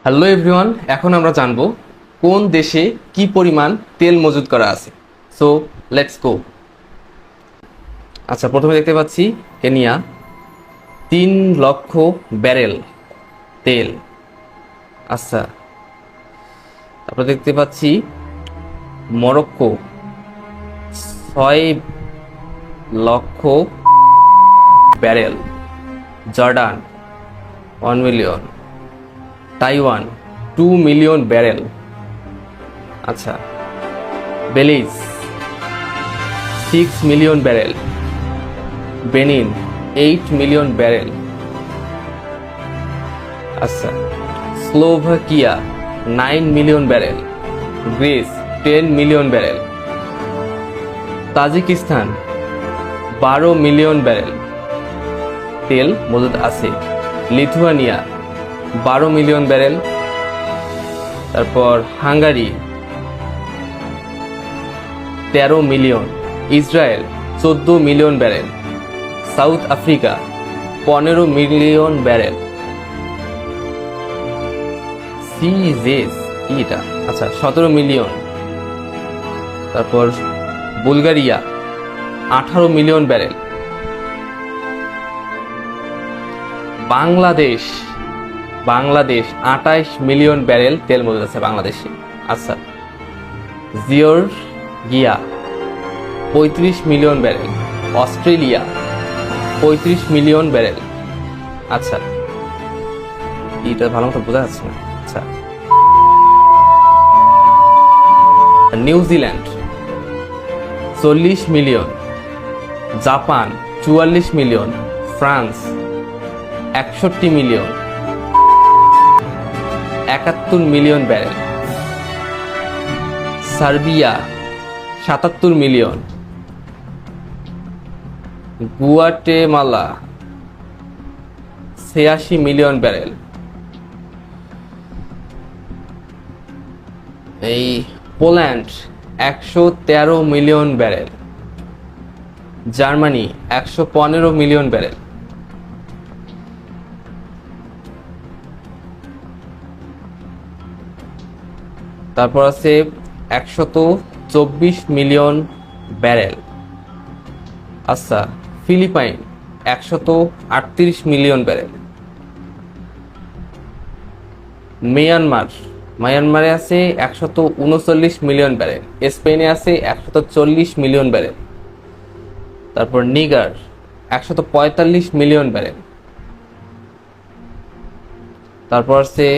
Hello everyone, এখন আমরা জানবো কোন দেশে কি পরিমাণ তেল মজুত করা আছে। So let's go. আচ্ছা, প্রথমে দেখতে পাচ্ছি কেনিয়া 3 লক্ষ ব্যারেল তেল। আচ্ছা, তারপরে দেখতে পাচ্ছি Morocco 6 lakh barrel. Jordan 1 million. Taiwan 2 million barrel. আচ্ছা, Belize 6 million barrel. Benin 8 million barrel. আচ্ছা, Slovakia 9 million barrel. Greece 10 million barrel. Tajikistan 12 million barrel তেল মজুদ আছে। Lithuania 12 million barrel. তারপর Hungary 13 million. Israel 14 million barrel. South Africa 15 million barrel. সিজেস কি এটা? আচ্ছা, 17 মিলিয়ন। তারপর Bulgaria 18 million barrel. Bangladesh 28 million barrel তেল মজুদ আছে বাংলাদেশে। আচ্ছা, Georgia 35 million barrel. Australia 35 million barrel. আচ্ছা, এটা ভালো মতো বোঝা যাচ্ছে না। আচ্ছা, New Zealand 40 million. Japan 44 million. France 61 million. 71 million barrel. Serbia 77 million. Guatemala 86 million barrel. এই Poland 113 million barrel. Germany 115 million barrel. তারপর আছে 124 মিলিয়ন ব্যারেল। আচ্ছা, ফিলিপাইন 138 মিলিয়ন ব্যারেল। মায়ানমারে আছে 139 মিলিয়ন ব্যারেল। স্পেনে আছে 140 মিলিয়ন ব্যারেল। তারপর নিগার 145 মিলিয়ন ব্যারেল। তারপর আছে